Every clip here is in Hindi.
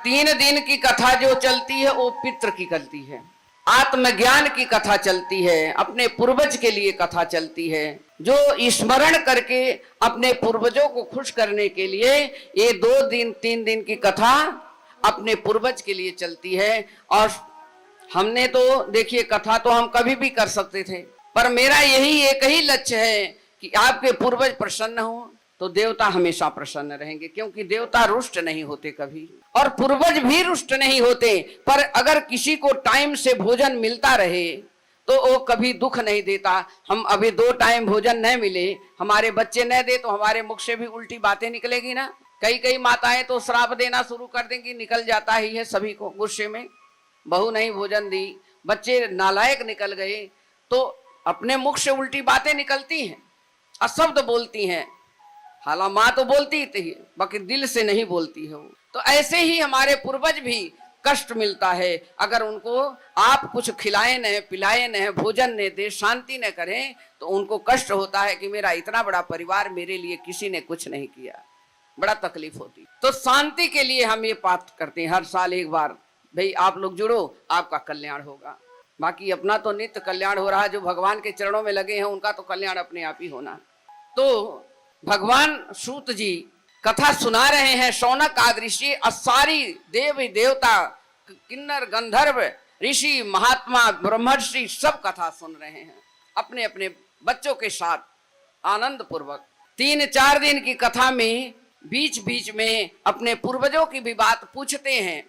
3 दिन की कथा जो चलती है वो पितृ की चलती है, आत्मज्ञान की कथा चलती है, अपने पूर्वज के लिए कथा चलती है। जो स्मरण करके अपने पूर्वजों को खुश करने के लिए ये 2 दिन 3 दिन की कथा अपने पूर्वज के लिए चलती है। और हमने तो देखिए कथा तो हम कभी भी कर सकते थे, पर मेरा यही एक ही लक्ष्य है कि आपके पूर्वज प्रसन्न हो तो देवता हमेशा प्रसन्न रहेंगे, क्योंकि देवता रुष्ट नहीं होते कभी, और पूर्वज भी रुष्ट नहीं होते। पर अगर किसी को टाइम से भोजन मिलता रहे तो वो कभी दुख नहीं देता। हम अभी 2 टाइम भोजन न मिले, हमारे बच्चे न दे तो हमारे मुख से भी उल्टी बातें निकलेगी ना। कई माताएं तो श्राप देना शुरू कर देंगी, निकल जाता ही है सभी को गुस्से में, बहू नहीं भोजन दी, बच्चे नालायक निकल गए, तो अपने मुख से उल्टी बातें निकलती हैं, अशब्द बोलती हैं। हालांकि माँ तो बोलती थी, बाकी दिल से नहीं बोलती है वो। तो ऐसे ही हमारे पूर्वज भी कष्ट मिलता है अगर उनको आप कुछ खिलाए न, पिलाए न, भोजन न दे, शांति न करें, तो उनको कष्ट होता है कि मेरा इतना बड़ा परिवार, मेरे लिए किसी ने कुछ नहीं किया, बड़ा तकलीफ होती। तो शांति के लिए हम ये पाठ करते हैं हर साल एक बार, भाई आप लोग जुड़ो, आपका कल्याण होगा। बाकी अपना तो नित्य कल्याण हो रहा है, जो भगवान के चरणों में लगे हैं उनका तो कल्याण अपने आप ही होना। तो भगवान सूत जी कथा सुना रहे हैं, शौनक आदि ऋषि, सारी देवी देवता, किन्नर गंधर्व, ऋषि, महात्मा, ब्रह्मर्षि सब कथा सुन रहे हैं अपने अपने बच्चों के साथ आनंद पूर्वक। 3-4 दिन की कथा में बीच बीच में अपने पूर्वजों की भी बात पूछते हैं।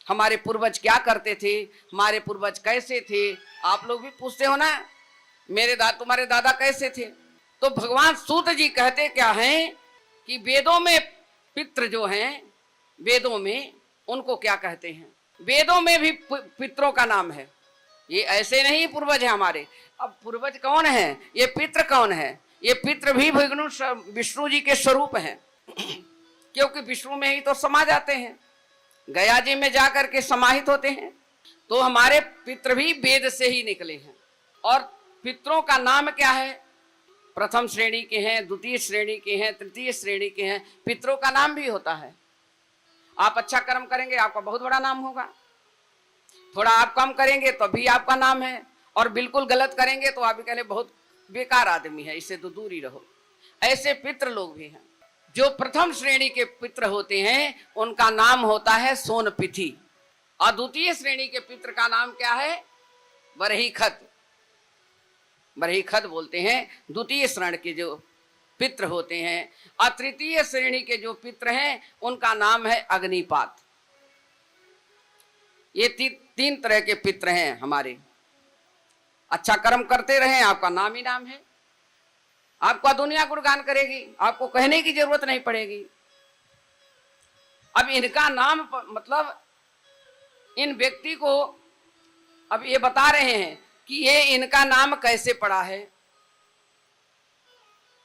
हमारे पूर्वज क्या करते थे, हमारे पूर्वज कैसे थे, आप लोग भी पूछते हो ना, तुम्हारे दादा कैसे थे। तो भगवान सूत जी कहते क्या हैं कि वेदों में पितृ जो हैं, वेदों में उनको क्या कहते हैं, वेदों में भी पितरों का नाम है। ये ऐसे नहीं पूर्वज है हमारे। अब पूर्वज कौन है, ये पितृ कौन है, ये पितृ भी विष्णु जी के स्वरूप हैं, क्योंकि विष्णु में ही तो समा जाते हैं, गया जी में जाकर के समाहित होते हैं। तो हमारे पितृ भी वेद से ही निकले हैं। और पितरों का नाम क्या है, प्रथम श्रेणी के हैं, द्वितीय श्रेणी के हैं, तृतीय श्रेणी के हैं, पितरों का नाम भी होता है। आप अच्छा कर्म करेंगे आपका बहुत बड़ा नाम होगा, थोड़ा आप कम करेंगे तो भी आपका नाम है, और बिल्कुल गलत करेंगे तो आप कहेंगे बहुत बेकार आदमी है, इससे तो दूर ही रहो। ऐसे पितृ लोग भी हैं। जो प्रथम श्रेणी के पितृ होते हैं उनका नाम होता है सोनपिथी, और द्वितीय श्रेणी के पितृ का नाम क्या है, बरहीखत, बरहीखत बोलते हैं द्वितीय श्रेणी के जो पितृ होते हैं। और तृतीय श्रेणी के जो पितृ हैं उनका नाम है अग्निपात। ये 3 तरह के पितृ हैं हमारे। अच्छा कर्म करते रहें, आपका नाम ही नाम है, आपका दुनिया गुणगान करेगी, आपको कहने की जरूरत नहीं पड़ेगी। अब इनका नाम मतलब इन व्यक्ति को अब ये बता रहे हैं कि ये इनका नाम कैसे पड़ा है।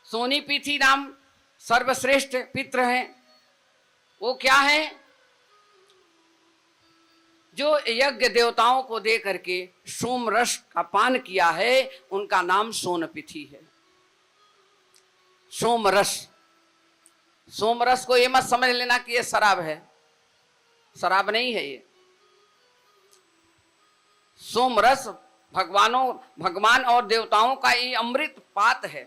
सोनीपीठी नाम सर्वश्रेष्ठ पितृ हैं। वो क्या है, जो यज्ञ देवताओं को दे करके सोम रस का पान किया है, उनका नाम सोनपिथी है। सोमरस, सोमरस को ये मत समझ लेना कि ये शराब है, शराब नहीं है ये। सोमरस भगवान और देवताओं का ये अमृत पात्र है,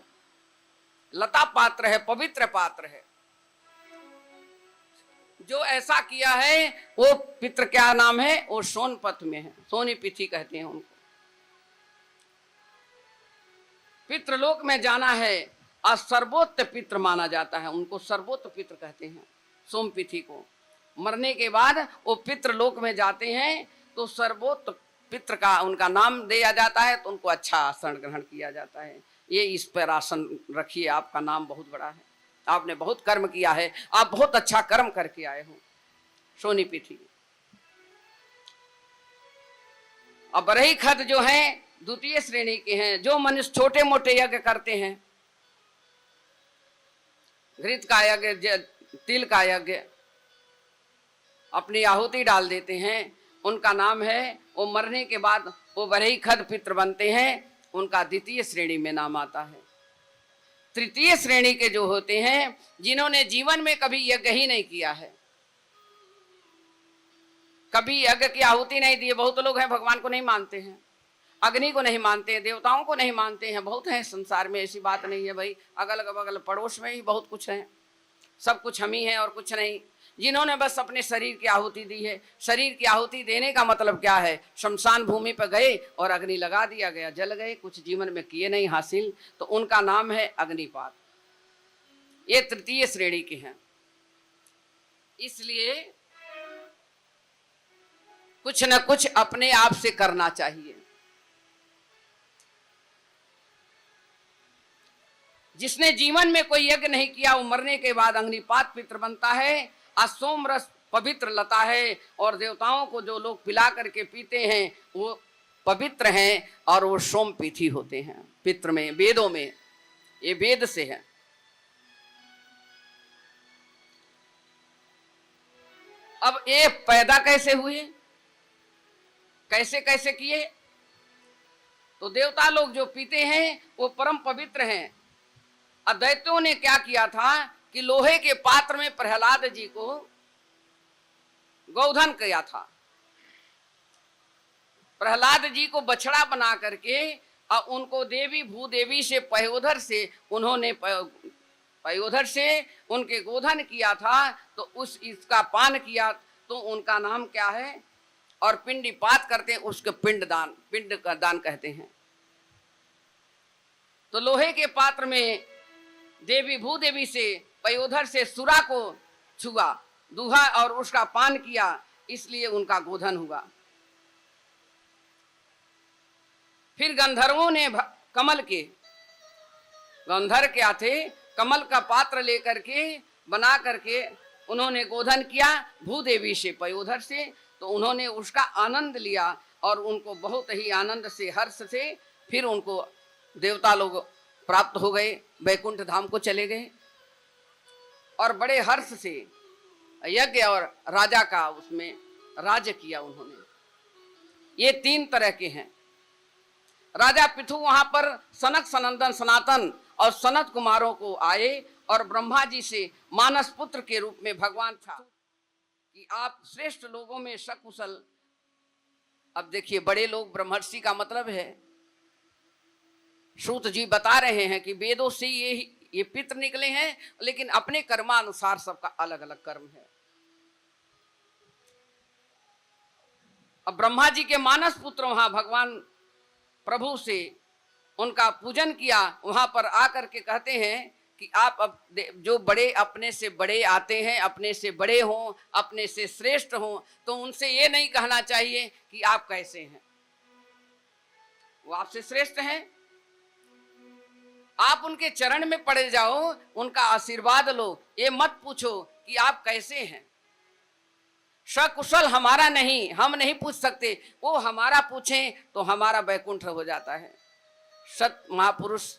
लता पात्र है, पवित्र पात्र है। जो ऐसा किया है वो पितृ क्या नाम है, वो सोनपथ में है, सोनीपीठी कहते हैं उनको। पितृलोक में जाना है और सर्वोत्त पितृ माना जाता है, उनको सर्वोत्त पितृ कहते हैं सोमपिथी को। मरने के बाद वो पितृलोक में जाते हैं तो सर्वोत्त पितृ का उनका नाम दिया जाता है, तो उनको अच्छा आसन ग्रहण किया जाता है। ये इस पर आसन रखिए, आपका नाम बहुत बड़ा है, आपने बहुत कर्म किया है, आप बहुत अच्छा कर्म करके आए हो, सोनीपीठी। और बरहीखत जो हैं द्वितीय श्रेणी के हैं। जो मनुष्य छोटे मोटे यज्ञ करते हैं, घृत का यज्ञ, तिल का यज्ञ, अपनी आहुति डाल देते हैं, उनका नाम है, वो मरने के बाद वो बरहीखत पितृ बनते हैं, उनका द्वितीय श्रेणी में नाम आता है। तृतीय श्रेणी के जो होते हैं, जिन्होंने जीवन में कभी यज्ञ ही नहीं किया है, कभी यज्ञ की आहुति नहीं दी। बहुत लोग हैं भगवान को नहीं मानते हैं, अग्नि को नहीं मानते हैं, देवताओं को नहीं मानते हैं। बहुत हैं संसार में, ऐसी बात नहीं है भाई। अगल बगल पड़ोस में ही बहुत कुछ है, सब कुछ हम ही हैं और कुछ नहीं। जिन्होंने बस अपने शरीर की आहुति दी है। शरीर की आहुति देने का मतलब क्या है? शमशान भूमि पर गए और अग्नि लगा दिया गया, जल गए, कुछ जीवन में किए नहीं हासिल, तो उनका नाम है अग्निपात। ये तृतीय श्रेणी के हैं। इसलिए कुछ न कुछ अपने आप से करना चाहिए। जिसने जीवन में कोई यज्ञ नहीं किया, वो मरने के बाद अग्निपात पितृ बनता है। सोम रस पवित्र लता है, और देवताओं को जो लोग पिला करके पीते हैं वो पवित्र हैं, और वो सोम पीठी होते हैं पितृ में, वेदों में, ये वेद से है। अब ये पैदा कैसे हुए, कैसे कैसे किए? तो देवता लोग जो पीते हैं वो परम पवित्र हैं। दैत्यों ने क्या किया था कि लोहे के पात्र में प्रहलाद जी को गोधन किया था। प्रहलाद जी को बछड़ा बना करके और उनको देवी भूदेवी से पयोधर से उन्होंने पयोधर से उनके गोधन किया था। तो इसका पान किया तो उनका नाम क्या है? और पिंडीपात करते हैं उसके पिंड का दान कहते हैं। तो लोहे के पात्र में देवी भूदेवी से पयोधर से सुरा को छुआ, दूहा और उसका पान किया, इसलिए उनका गोधन हुआ। फिर गंधर्वों ने कमल के, गंधर्व क्या थे, कमल का पात्र लेकर के बना करके उन्होंने गोधन किया भूदेवी से पयोधर से। तो उन्होंने उसका आनंद लिया और उनको बहुत ही आनंद से, हर्ष से, फिर उनको देवता लोग प्राप्त हो गए, वैकुंठ धाम को चले गए और बड़े हर्ष से यज्ञ और राजा का उसमें राज्य किया उन्होंने। ये 3 तरह के हैं। राजा पृथु वहां पर सनक सनंदन सनातन और सनत कुमारों को आए और ब्रह्मा जी से मानस पुत्र के रूप में भगवान था कि आप श्रेष्ठ लोगों में सकुशल। अब देखिए, बड़े लोग ब्रह्मर्षि का मतलब है, सूत जी बता रहे हैं कि वेदों से ये पितृ निकले हैं, लेकिन अपने कर्मानुसार सबका अलग अलग कर्म है। अब ब्रह्मा जी के मानस पुत्र वहां भगवान प्रभु से उनका पूजन किया। वहां पर आकर के कहते हैं कि आप अब जो बड़े अपने से बड़े आते हैं, अपने से बड़े हों, अपने से श्रेष्ठ हों, तो उनसे ये नहीं कहना चाहिए कि आप कैसे हैं, वो आपसे श्रेष्ठ हैं। आप उनके चरण में पड़े जाओ, उनका आशीर्वाद लो, ये मत पूछो कि आप कैसे हैं। सकुशल हमारा नहीं, हम नहीं पूछ सकते, वो हमारा पूछें तो हमारा वैकुंठ हो जाता है। सत महापुरुष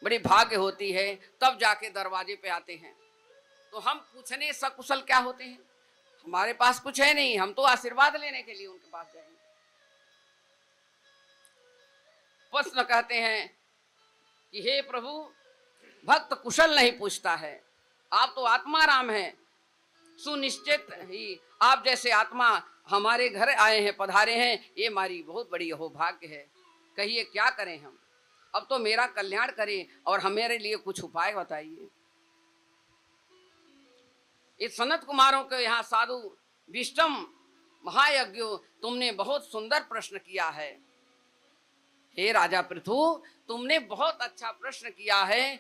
बड़ी भाग्य होती है, तब जाके दरवाजे पे आते हैं। तो हम पूछने सकुशल क्या होते हैं? हमारे पास कुछ है नहीं, हम तो आशीर्वाद लेने के लिए उनके पास जाएंगे। प्रश्न कहते हैं कि हे प्रभु, भक्त कुशल नहीं पूछता है, आप तो आत्मा राम हैं, सुनिश्चित ही आप जैसे आत्मा हमारे घर आए हैं, पधारे हैं, ये हमारी बहुत बड़ी भाग्य है। कहिए क्या करें हम, अब तो मेरा कल्याण करें और हमारे लिए कुछ उपाय बताइए। इस सनत कुमारों के यहाँ साधु विष्टम महायज्ञो, तुमने बहुत सुंदर प्रश्न किया है। हे राजा पृथु, तुमने बहुत अच्छा प्रश्न किया है।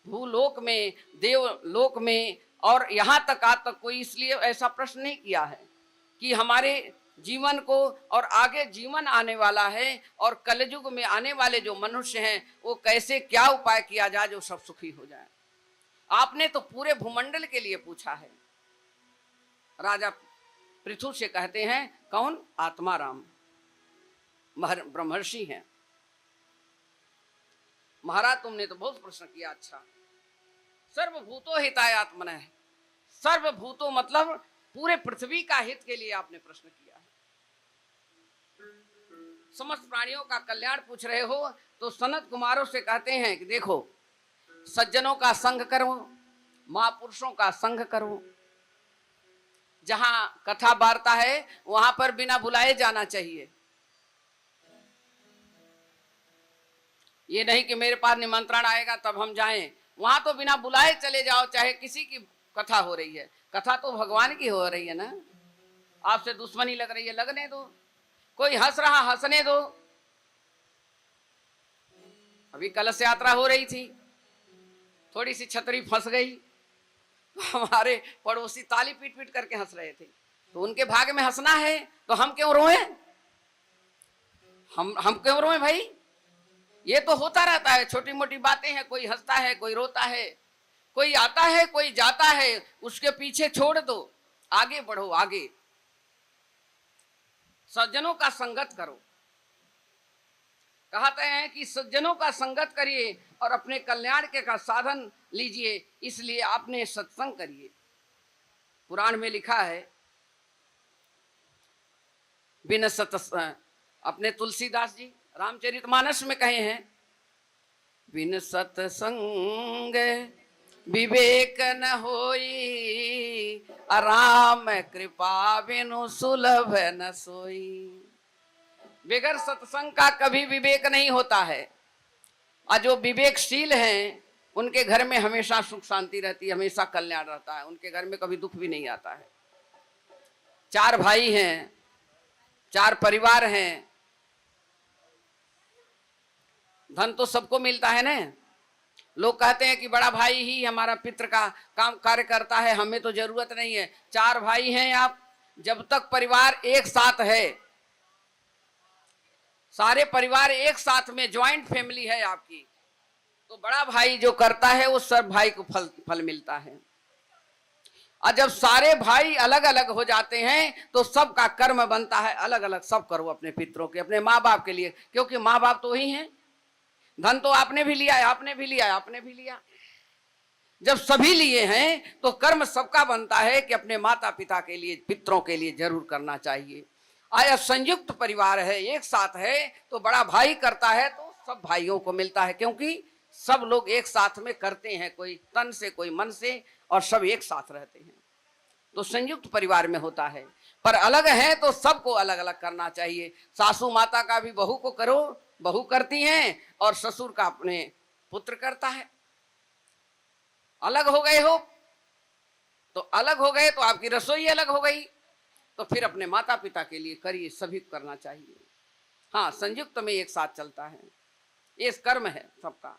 भूलोक में, देवलोक में और यहाँ तक आज तक कोई इसलिए ऐसा प्रश्न नहीं किया है कि हमारे जीवन को और आगे जीवन आने वाला है और कलयुग में आने वाले जो मनुष्य हैं वो कैसे क्या उपाय किया जाए जो सब सुखी हो जाए। आपने तो पूरे भूमंडल के लिए पूछा है। राजा पृथु से कहते हैं, कौन? आत्मा राम ब्रह्मर्षि हैं। महाराज तुमने तो बहुत प्रश्न किया। अच्छा, सर्वभूतो हिताय आत्मनः, सर्वभूतो मतलब पूरे पृथ्वी का हित के लिए आपने प्रश्न किया है। समस्त प्राणियों का कल्याण पूछ रहे हो। तो सनत कुमारों से कहते हैं कि देखो, सज्जनों का संग करो, महापुरुषों का संग करो, जहां कथा वार्ता है वहां पर बिना बुलाए जाना चाहिए। ये नहीं कि मेरे पास निमंत्रण आएगा तब हम जाएं, वहां तो बिना बुलाए चले जाओ, चाहे किसी की कथा हो रही है। कथा तो भगवान की हो रही है ना, आपसे दुश्मनी लग रही है, लगने दो। कोई हंस रहा, हंसने दो। अभी कलश यात्रा हो रही थी, थोड़ी सी छतरी फंस गई, हमारे पड़ोसी ताली पीट पीट करके हंस रहे थे। तो उनके भाग में हंसना है तो हम क्यों रोए? हम क्यों रोए भाई? ये तो होता रहता है, छोटी मोटी बातें हैं, कोई हंसता है, कोई रोता है, कोई आता है, कोई जाता है, उसके पीछे छोड़ दो, आगे बढ़ो, आगे। सज्जनों का संगत करो। कहते हैं कि सज्जनों का संगत करिए और अपने कल्याण के का साधन लीजिए, इसलिए आपने सत्संग करिए। पुराण में लिखा है, बिन सत्संग, अपने तुलसीदास जी रामचरितमानस में कहे हैं, बिन सत्संग विवेक न होई, राम कृपा बिनु सुलभ न सोई। बगैर सत्संग का कभी विवेक नहीं होता है। और जो विवेकशील हैं उनके घर में हमेशा सुख शांति रहती है, हमेशा कल्याण रहता है, उनके घर में कभी दुख भी नहीं आता है। 4 भाई हैं, 4 परिवार हैं, धन तो सबको मिलता है ना। लोग कहते हैं कि बड़ा भाई ही हमारा पितृ का काम कार्य करता है, हमें तो जरूरत नहीं है। 4 भाई हैं आप, जब तक परिवार एक साथ है, सारे परिवार एक साथ में ज्वाइंट फैमिली है आपकी, तो बड़ा भाई जो करता है वो सब भाई को फल मिलता है। और जब सारे भाई अलग अलग हो जाते हैं तो सबका कर्म बनता है अलग अलग। सब करो अपने पितरों के, अपने माँ बाप के लिए, क्योंकि माँ बाप तो वही हैं। धन तो आपने भी लिया है, आपने भी लिया है, आपने भी लिया। जब सभी लिए हैं तो कर्म सबका बनता है कि अपने माता पिता के लिए, पितरों के लिए जरूर करना चाहिए। आया संयुक्त परिवार है, एक साथ है, तो बड़ा भाई करता है तो सब भाइयों को मिलता है, क्योंकि सब लोग एक साथ में करते हैं, कोई तन से कोई मन से, और सब एक साथ रहते हैं। तो संयुक्त परिवार में होता है। पर अलग है तो सबको अलग अलग करना चाहिए। सासू माता का भी बहू को करो, बहू करती हैं, और ससुर का अपने पुत्र करता है। अलग हो गए हो तो अलग हो गए तो आपकी रसोई अलग हो गई, तो फिर अपने माता पिता के लिए करिए, सभी करना चाहिए। हाँ, संयुक्त में एक साथ चलता है, ये कर्म है सबका।